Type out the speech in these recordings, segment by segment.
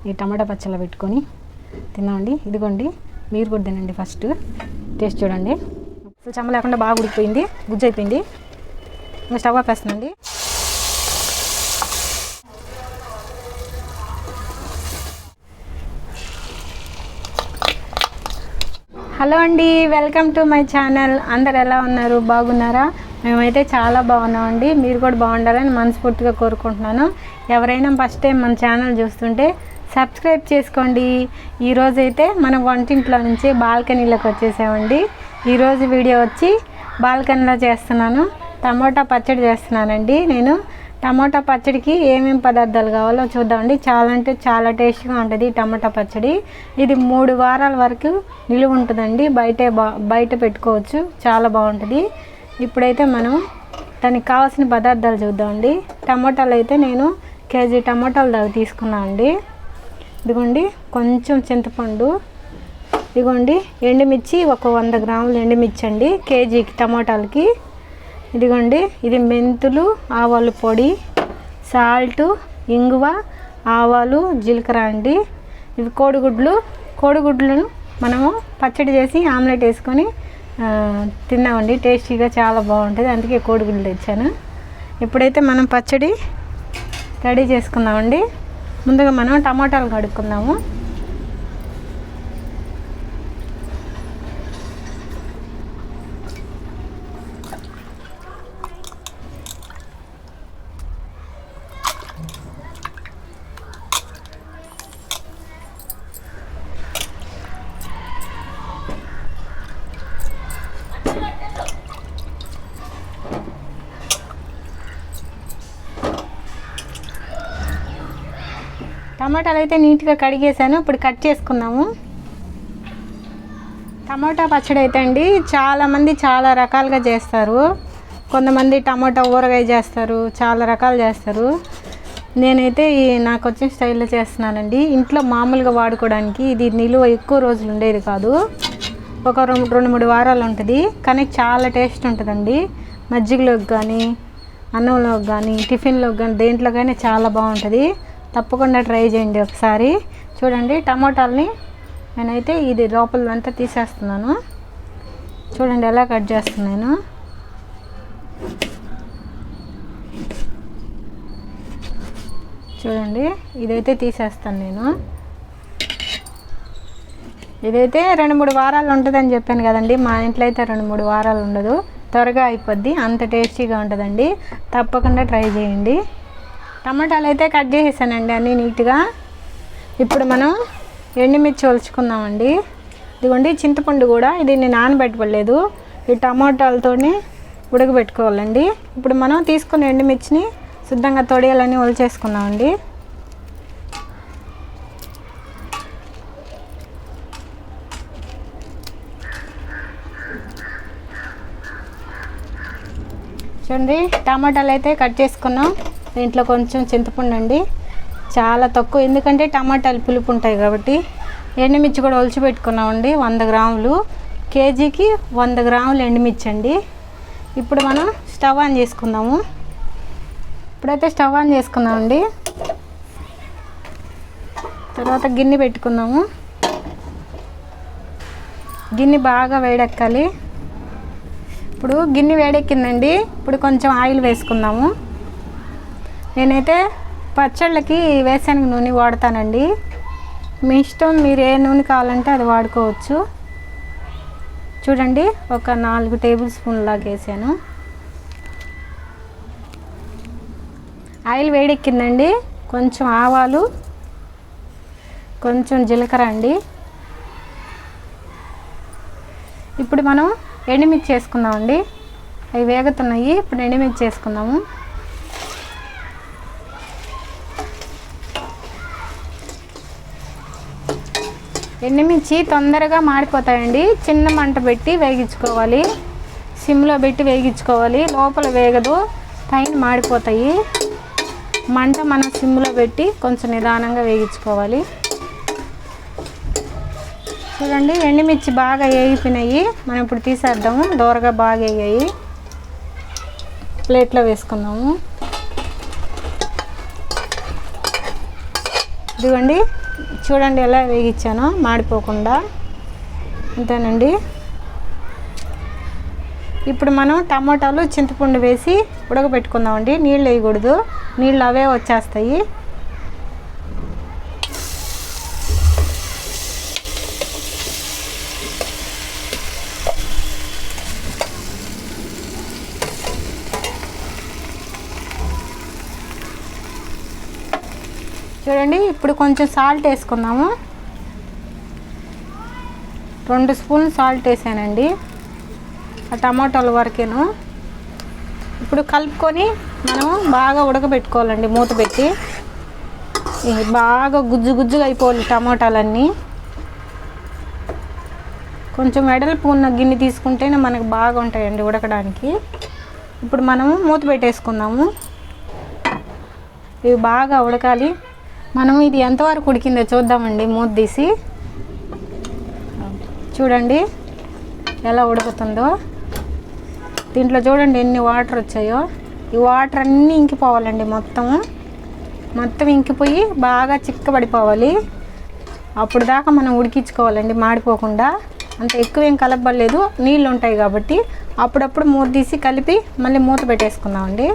ఈ టమాటా పచ్చళ్ళ పెట్టుకొని తిన్నామండి. ఇదిగోండి, మీరు కూడా తినండి. ఫస్ట్ టేస్ట్ చూడండి. అసలు చెమ్మ లేకుండా బాగా ఉడికిపోయింది, గుజ్జు అయిపోయింది. ఇంకా స్టవ్ ఆపేస్తున్నాండి. హలో అండి, వెల్కమ్ టు మై ఛానల్. అందరు ఎలా ఉన్నారు? బాగున్నారా? మేమైతే చాలా బాగున్నామండి. మీరు కూడా బాగుండాలని మనస్ఫూర్తిగా కోరుకుంటున్నాను. ఎవరైనా ఫస్ట్ టైం మన ఛానల్ చూస్తుంటే సబ్స్క్రైబ్ చేసుకోండి. ఈరోజైతే మనం వంటింట్లో నుంచి బాల్కనీలోకి వచ్చేసామండి. ఈరోజు వీడియో వచ్చి బాల్కనీలో చేస్తున్నాను. టమోటా పచ్చడి చేస్తున్నానండి. నేను టమోటా పచ్చడికి ఏమేమి పదార్థాలు కావాలో చూద్దామండి. చాలా అంటే చాలా టేస్ట్గా ఉంటుంది టమోటా పచ్చడి. ఇది 3 వారాల వరకు నిలువ ఉంటుందండి. బయట పెట్టుకోవచ్చు, చాలా బాగుంటుంది. ఇప్పుడైతే మనం దానికి కావాల్సిన పదార్థాలు చూద్దామండి. టమోటాలు అయితే నేను కేజీ టమోటాలు దాకా తీసుకున్నాను అండి. ఇదిగోండి కొంచెం చింతపండు, ఇదిగోండి ఎండుమిర్చి ఒక 100 గ్రాములు ఎండుమిర్చి అండి కేజీకి టమోటాలకి. ఇదిగోండి ఇది మెంతులు, ఆవాలు పొడి, సాల్టు, ఇంగువ, ఆవాలు, జీలకర్ర అండి. ఇవి కోడిగుడ్లను మనము పచ్చడి చేసి ఆమ్లెట్ వేసుకొని తిన్నామండి. టేస్టీగా చాలా బాగుంటుంది, అందుకే కోడిగుడ్లు తెచ్చాను. ఇప్పుడైతే మనం పచ్చడి రెడీ చేసుకుందామండి. ముందుగా మనం టమాటాలు కడుక్కుందాము. టమాటాలు అయితే నీట్గా కడిగేసాను. ఇప్పుడు కట్ చేసుకున్నాము. టమాటా పచ్చడి అయితే అండి చాలామంది చాలా రకాలుగా చేస్తారు. కొంతమంది టమాటా ఊరగాయ చేస్తారు, చాలా రకాలు చేస్తారు. నేనైతే నాకు వచ్చిన స్టైల్లో చేస్తున్నానండి. ఇంట్లో మామూలుగా వాడుకోవడానికి ఇది నిలువ ఎక్కువ రోజులు ఉండేది కాదు, ఒక 2-3 వారాలు ఉంటుంది. కానీ చాలా టేస్ట్ ఉంటుందండి. మజ్జిగలోకి కానీ, అన్నంలోకి కానీ, టిఫిన్లోకి కానీ, దేంట్లో కానీ చాలా బాగుంటుంది. తప్పకుండా ట్రై చేయండి ఒకసారి. చూడండి టమాటాలని నేనైతే ఇది లోపలంతా తీసేస్తున్నాను. చూడండి ఎలా కట్ చేస్తున్నాను. చూడండి ఇదైతే తీసేస్తాను నేను. ఇదైతే 2-3 వారాలు ఉంటుందని చెప్పాను కదండి. మా ఇంట్లో అయితే 2-3 వారాలు ఉండదు, త్వరగా అయిపోద్ది. అంత టేస్టీగా ఉంటుందండి. తప్పకుండా ట్రై చేయండి. టమాటాలు అయితే కట్ చేసేసానండి అన్నీ నీట్గా. ఇప్పుడు మనం ఎండుమిర్చి ఒలుచుకుందామండి. ఇదిగోండి చింతపండు కూడా, ఇది నేను నానబెట్టలేదు, ఈ టమాటాలతోనే ఉడకబెట్టుకోవాలండి. ఇప్పుడు మనం తీసుకున్న ఎండుమిర్చిని శుద్ధంగా తొడియాలని ఒలిచేసుకుందామండి. చూడండి టమాటాలు అయితే కట్ చేసుకున్నాం. దీంట్లో కొంచెం చింతపండు అండి, చాలా తక్కువ, ఎందుకంటే టమాటాలు పులుపు ఉంటాయి కాబట్టి. ఎండుమిర్చి కూడా ఒలిచి పెట్టుకున్నామండి 100 గ్రాములు, కేజీకి 100 గ్రాములు ఎండుమిర్చి అండి. ఇప్పుడు మనం స్టవ్ ఆన్ చేసుకుందాము. ఇప్పుడైతే స్టవ్ ఆన్ చేసుకుందామండి. తర్వాత గిన్నె పెట్టుకుందాము. గిన్నె బాగా వేడెక్కాలి. ఇప్పుడు గిన్నె వేడెక్కిందండి. ఇప్పుడు కొంచెం ఆయిల్ వేసుకుందాము. నేనైతే పచ్చళ్ళకి వేరుశనగ నూనె వాడతానండి. మీ ఇష్టం, మీరు ఏ నూనె కావాలంటే అది వాడుకోవచ్చు. చూడండి ఒక 4 టేబుల్ స్పూన్ లాగా వేసాను. ఆయిల్ వేడెక్కిందండి. కొంచెం ఆవాలు, కొంచెం జీలకర్ర అండి. ఇప్పుడు మనం ఎండుమిర్చి వేసుకుందామండి. అవి వేగుతున్నాయి. ఇప్పుడు ఎండుమిర్చి వేసుకుందాము. ఎండుమిర్చి తొందరగా మాడిపోతాయండి. చిన్న మంట పెట్టి వేగించుకోవాలి, సిమ్లో పెట్టి వేగించుకోవాలి. లోపల వేగదు, పైన మాడిపోతాయి. మంట మనం సిమ్లో పెట్టి కొంచెం నిదానంగా వేగించుకోవాలి. చూడండి ఎండుమిర్చి బాగా వేగిపోయినాయి. మనం ఇప్పుడు తీసేద్దాము. దోరగా బాగా వేగాయి. ప్లేట్లో వేసుకుందాము. ఇదిగోండి చూడండి ఎలా వేగించానో మాడిపోకుండా. అంతేనండి. ఇప్పుడు మనం టమాటాలు చింతపండు వేసి ఉడకబెట్టుకుందామండి. నీళ్ళు వేయకూడదు, నీళ్ళు అవే వచ్చేస్తాయి. చూడండి ఇప్పుడు కొంచెం సాల్ట్ వేసుకుందాము. 2 స్పూన్లు సాల్ట్ వేసానండి ఆ టమాటాల వరకేను. ఇప్పుడు కలుపుకొని మనము బాగా ఉడకబెట్టుకోవాలండి. మూత పెట్టి బాగా గుజ్జు గుజ్జుగా అయిపోవాలి టమాటాలన్నీ. కొంచెం వెడల్పు ఉన్న గిన్నె తీసుకుంటేనే మనకు బాగా ఉంటాయండి ఉడకడానికి. ఇప్పుడు మనము మూత పెట్టేసుకుందాము. ఇవి బాగా ఉడకాలి. మనం ఇది ఎంతవరకు ఉడికిందో చూద్దామండి. మూత తీసి చూడండి ఎలా ఉడుకుతుందో. దీంట్లో చూడండి ఎన్ని వాటర్ వచ్చాయో. ఈ వాటర్ అన్నీ ఇంకిపోవాలండి. మొత్తం ఇంకిపోయి బాగా చిక్కబడిపోవాలి. అప్పుడు దాకా మనం ఉడికించుకోవాలండి మాడిపోకుండా. అంత ఎక్కువ ఏం కలపలేదు, నీళ్ళు ఉంటాయి కాబట్టి. అప్పుడప్పుడు మూత తీసి కలిపి మళ్ళీ మూత పెట్టేసుకుందామండి.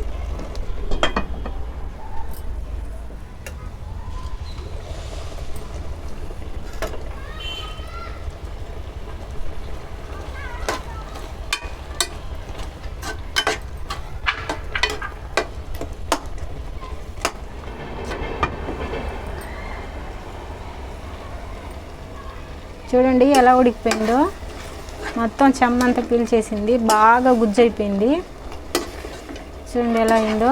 చూడండి ఎలా ఉడికిపోయిందో. మొత్తం చెమ్మంతా పీల్చేసింది, బాగా గుజ్జు అయిపోయింది. చూడండి ఎలా అయిందో.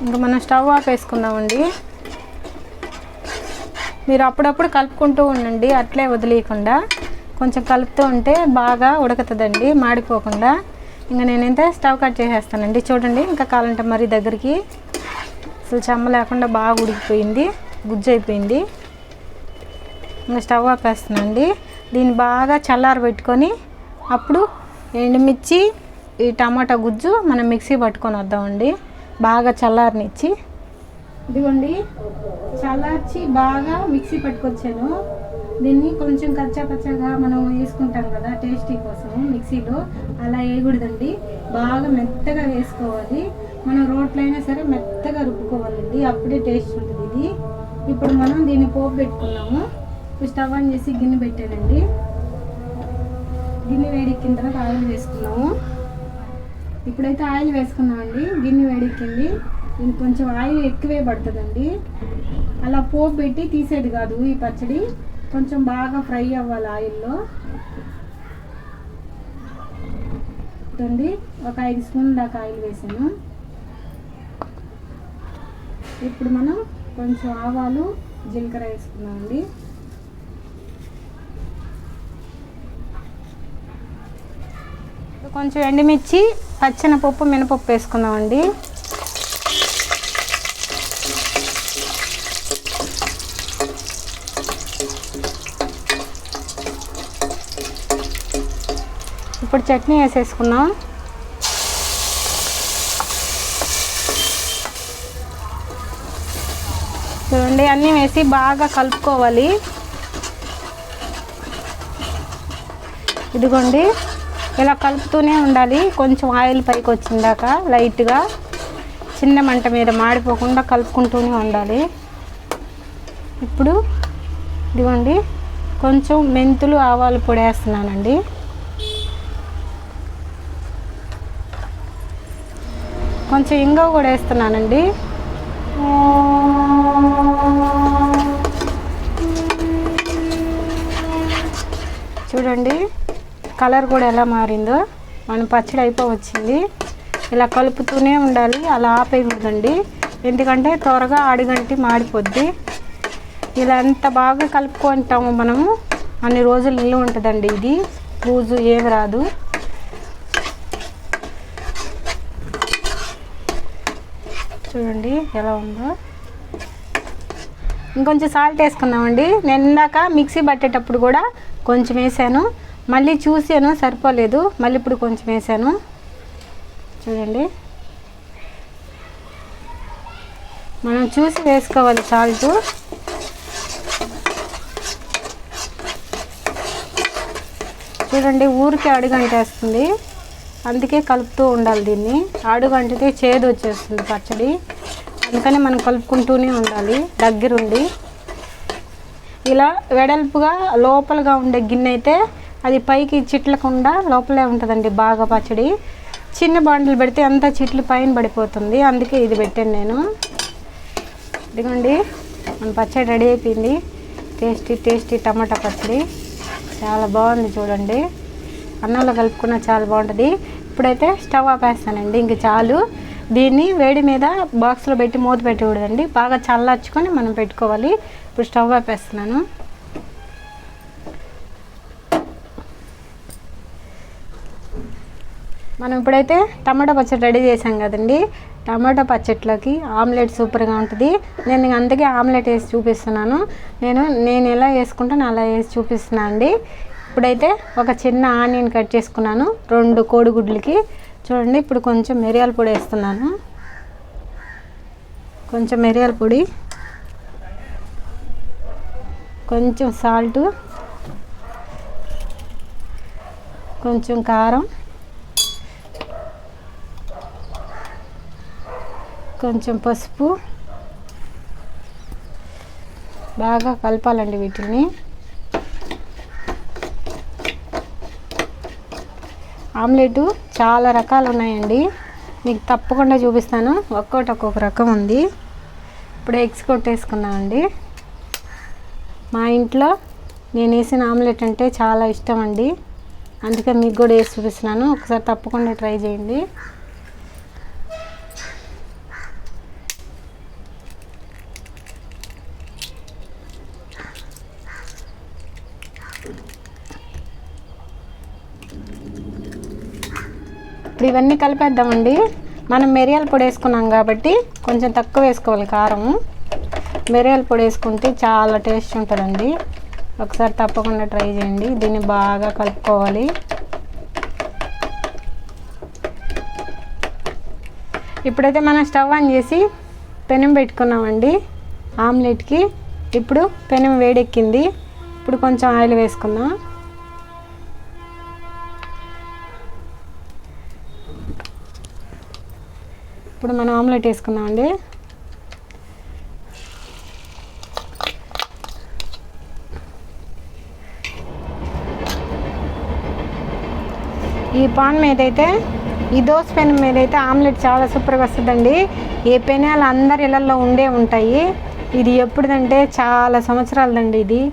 ఇంకా మనం స్టవ్ ఆఫ్ వేసుకుందామండి. మీరు అప్పుడప్పుడు కలుపుకుంటూ ఉండండి, అట్లే వదిలేయకుండా. కొంచెం కలుపుతూ ఉంటే బాగా ఉడకతుందండి మాడిపోకుండా. ఇంకా నేనైతే స్టవ్ కట్ చేసేస్తానండి. చూడండి ఇంకా కావాలంటే మరీ దగ్గరికి అసలు చెమ్మ లేకుండా బాగా ఉడికిపోయింది, గుజ్జు అయిపోయింది. ఇంకా స్టవ్ ఆపేస్తున్నానండి. దీన్ని బాగా చల్లారబెట్టుకొని అప్పుడు ఎండుమిర్చి ఈ టమాటా గుజ్జు మనం మిక్సీ పట్టుకొని వద్దామండి. బాగా చల్లారనిచ్చి. ఇదిగోండి చల్లార్చి బాగా మిక్సీ పట్టుకొచ్చాను. దీన్ని కొంచెం కచ్చాపచ్చాగా మనం వేసుకుంటాం కదా టేస్టీ కోసం మిక్సీలో, అలా వేయకూడదండి. బాగా మెత్తగా వేసుకోవాలి. మనం రోట్లో అయినా సరే మెత్తగా రుబ్బుకోవాలండి, అప్పుడే టేస్ట్ ఉంటుంది ఇది. ఇప్పుడు మనం దీన్ని పోపు పెట్టుకున్నాము. స్టవ్ ఆన్ చేసి గిన్నె పెట్టానండి. గిన్నె వేడెక్కిన తర్వాత ఆయిల్ వేసుకున్నాము. ఇప్పుడైతే ఆయిల్ వేసుకున్నామండి. గిన్నె వేడెక్కింది. దీనికి కొంచెం ఆయిల్ ఎక్కువే పడుతుందండి. అలా పోపు పెట్టి తీసేది కాదు ఈ పచ్చడి. కొంచెం బాగా ఫ్రై అవ్వాలి ఆయిల్లో. చూడండి ఒక 5 స్పూన్ల దాకా ఆయిల్ వేసాను. ఇప్పుడు మనం కొంచెం ఆవాలు జీలకర్ర వేసుకున్నామండి. కొంచెం ఎండుమిర్చి పచ్చెనపప్పు మినపప్పు వేసుకుందామండి. ఇప్పుడు చట్నీ వేసేసుకున్నాం. చూడండి అన్నీ వేసి బాగా కలుపుకోవాలి. ఇదిగోండి ఇలా కలుపుతూనే ఉండాలి. కొంచెం ఆయిల్ పైకి వచ్చిందాక లైట్గా చిన్న మంట మీద మాడిపోకుండా కలుపుకుంటూనే ఉండాలి. ఇప్పుడు ఇదిగోండి కొంచెం మెంతులు ఆవాలు పొడి వేస్తున్నానండి. కొంచెం ఇంగువ కూడా వేస్తున్నానండి. చూడండి కలర్ కూడా ఎలా మారిందో. మన పచ్చడి అయిపోవచ్చింది. ఇలా కలుపుతూనే ఉండాలి, అలా ఆపేయకూడదండి. ఎందుకంటే త్వరగా అడుగంటి మాడిపోద్ది. ఇలా ఎంత బాగా కలుపుకుంటాము మనము అన్ని రోజులు నిల్వ ఉంటుందండి. ఇది బూజు ఏమి రాదు. చూడండి ఎలా ఉందో. ఇంకొంచెం సాల్ట్ వేసుకుందామండి. నేను ఇందాక మిక్సీ పట్టేటప్పుడు కూడా కొంచెం వేసాను, మళ్ళీ చూసాను సరిపోలేదు, మళ్ళీ ఇప్పుడు కొంచెం వేసాను. చూడండి మనం చూసి వేసుకోవాలి సాల్ట్. చూడండి ఊరికే అడుగంటేస్తుంది, అందుకే కలుపుతూ ఉండాలి దీన్ని. అడుగంటితే చేదు వచ్చేస్తుంది పచ్చడి, అందుకని మనం కలుపుకుంటూనే ఉండాలి దగ్గరుండి. ఇలా వెడల్పుగా లోపలగా ఉండే గిన్నె అయితే అది పైకి చిట్లకుండా లోపలే ఉంటుందండి బాగా పచ్చడి. చిన్న బాండలు పెడితే అంతా చిట్లు పైన పడిపోతుంది, అందుకే ఇది పెట్టాను నేను. ఇదిగోండి మన పచ్చడి రెడీ అయిపోయింది. టేస్టీ టేస్టీ టమాటా పచ్చడి చాలా బాగుంది చూడండి. అన్నంలో కలుపుకున్న చాలా బాగుంటుంది. ఇప్పుడైతే స్టవ్ ఆపేస్తానండి, ఇంక చాలు. దీన్ని వేడి మీద బాక్స్లో పెట్టి మూత పెట్టకూడదండి, బాగా చల్లార్చుకొని మనం పెట్టుకోవాలి. ఇప్పుడు స్టవ్ ఆపేస్తున్నాను. మనం ఇప్పుడైతే టమాటా పచ్చడి రెడీ చేసాం కదండి. టమాటా పచ్చట్లోకి ఆమ్లెట్ సూపర్గా ఉంటుంది. నేను అందుకే ఆమ్లెట్ వేసి చూపిస్తున్నాను. నేను ఎలా వేసుకుంటాను అలా వేసి చూపిస్తున్నాను అండి. ఇప్పుడైతే ఒక చిన్న ఆనియన్ కట్ చేసుకున్నాను 2 కోడిగుడ్లకి. చూడండి ఇప్పుడు కొంచెం మిరియాల పొడి వేస్తున్నాను, కొంచెం మిరియాల పొడి, కొంచెం సాల్టు, కొంచెం కారం, కొంచెం పసుపు. బాగా కలపాలండి వీటిని. ఆమ్లెట్ చాలా రకాలు ఉన్నాయండి, మీకు తప్పకుండా చూపిస్తాను. ఒక్కొక్క రకం ఉంది. ఇప్పుడు ఎగ్స్ కొట్టేసుకున్నామండి. మా ఇంట్లో నేను వేసిన ఆమ్లెట్ అంటే చాలా ఇష్టం అండి, అందుకే మీకు కూడా వేసి చూపిస్తున్నాను. ఒకసారి తప్పకుండా ట్రై చేయండి. ఇప్పుడు ఇవన్నీ కలిపేద్దామండి. మనం మిరియాల పొడి వేసుకున్నాం కాబట్టి కొంచెం తక్కువ వేసుకోవాలి కారం. మిరియాల పొడి వేసుకుంటే చాలా టేస్ట్ ఉంటుందండి. ఒకసారి తప్పకుండా ట్రై చేయండి. దీన్ని బాగా కలుపుకోవాలి. ఇప్పుడైతే మనం స్టవ్ ఆన్ చేసి పెనం పెట్టుకున్నామండి ఆమ్లెట్కి. ఇప్పుడు పెనం వేడెక్కింది. ఇప్పుడు కొంచెం ఆయిల్ వేసుకుందాం. ఇప్పుడు మనం ఆమ్లెట్ వేసుకుందామండి. ఈ పాన్ మీద అయితే, ఈ దోశ పెనం మీద అయితే ఆమ్లెట్ చాలా సూపర్గా వస్తుందండి. ఈ పెనాలు అందరి ఇళ్ళల్లో ఉంటాయి. ఇది ఎప్పుడుదంటే చాలా సంవత్సరాలదండి ఇది.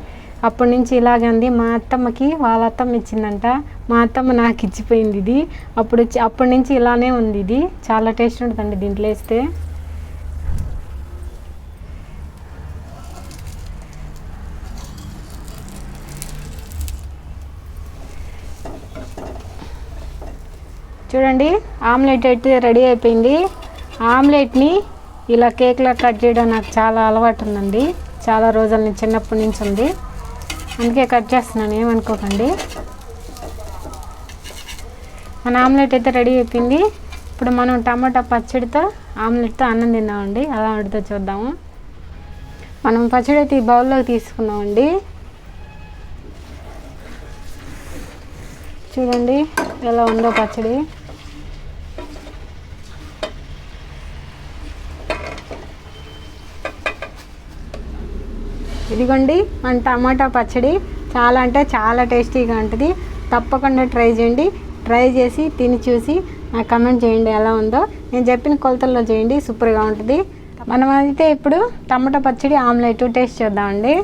అప్పటి నుంచి ఇలాగే ఉంది. మా అత్తమ్మకి వాళ్ళ అత్తమ్మ ఇచ్చిందంట, మా అత్తమ్మ నాకు ఇచ్చిపోయింది ఇది. అప్పటి నుంచి ఇలానే ఉంది. ఇది చాలా టేస్ట్ ఉంటుందండి దీంట్లో వేస్తే. చూడండి ఆమ్లెట్ అయితే రెడీ అయిపోయింది. ఆమ్లెట్ని ఇలా కేక్లా కట్ చేయడం నాకు చాలా అలవాటు ఉందండి, చాలా రోజుల నుంచి, చిన్నప్పటి నుంచి ఉంది. అందుకే కట్ చేస్తున్నాను, ఏమనుకోకండి. మన ఆమ్లెట్ అయితే రెడీ అయిపోయింది. ఇప్పుడు మనం టమాటా పచ్చడితో ఆమ్లెట్తో అన్నం తిందామండి. అలా వండుతో చూద్దాము. మనం పచ్చడి అయితే ఈ బౌల్లోకి తీసుకుందామండి. చూడండి ఎలా ఉందో పచ్చడి. ఇదిగోండి మన టమాటా పచ్చడి. చాలా అంటే చాలా టేస్టీగా ఉంటుంది. తప్పకుండా ట్రై చేయండి. ట్రై చేసి తిని చూసి నాకు కమెంట్ చేయండి ఎలా ఉందో. నేను చెప్పిన కొలతల్లో చేయండి, సూపర్గా ఉంటుంది. మనం అయితే ఇప్పుడు టమాటా పచ్చడి ఆమ్లెట్ టేస్ట్ చేద్దామండి.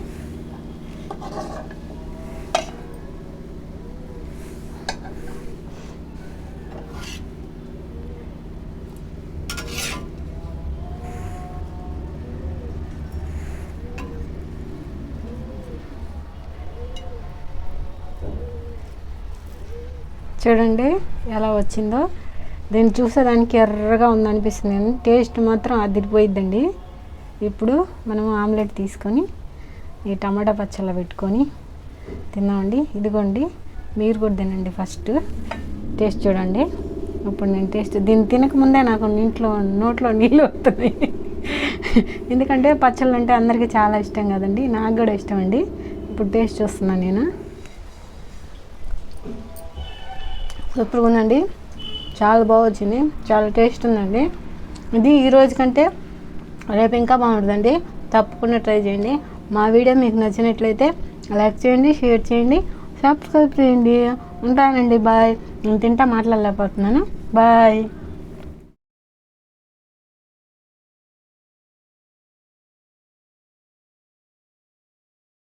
చూడండి ఎలా వచ్చిందో. దీన్ని చూసేదానికి ఎర్రగా ఉందనిపిస్తుంది, టేస్ట్ మాత్రం అదిరిపోయిద్దండి. ఇప్పుడు మనం ఆమ్లెట్ తీసుకొని ఈ టమాటా పచ్చళ్ళ పెట్టుకొని తిన్నామండి. ఇదిగోండి మీరు కూడా తినండి. ఫస్ట్ టేస్ట్ చూడండి. ఇప్పుడు నేను దీన్ని తినకముందే నాకు నోట్లో నీళ్ళు వస్తున్నాయి. ఎందుకంటే పచ్చళ్ళు అంటే అందరికీ చాలా ఇష్టం కదండి, నాకు కూడా ఇష్టం అండి. ఇప్పుడు టేస్ట్ చూస్తున్నాను నేను. సూపర్గా ఉందండి, చాలా బాగా వచ్చింది, చాలా టేస్ట్ ఉందండి. ఇది ఈ రోజు కంటే రేపు ఇంకా బాగుంటుందండి. తప్పకుండా ట్రై చేయండి. మా వీడియో మీకు నచ్చినట్లయితే లైక్ చేయండి, షేర్ చేయండి, సబ్స్క్రైబ్ చేయండి. ఉంటానండి, బాయ్. నేను తింటా మాట్లాడలేకపోతున్నాను. బాయ్.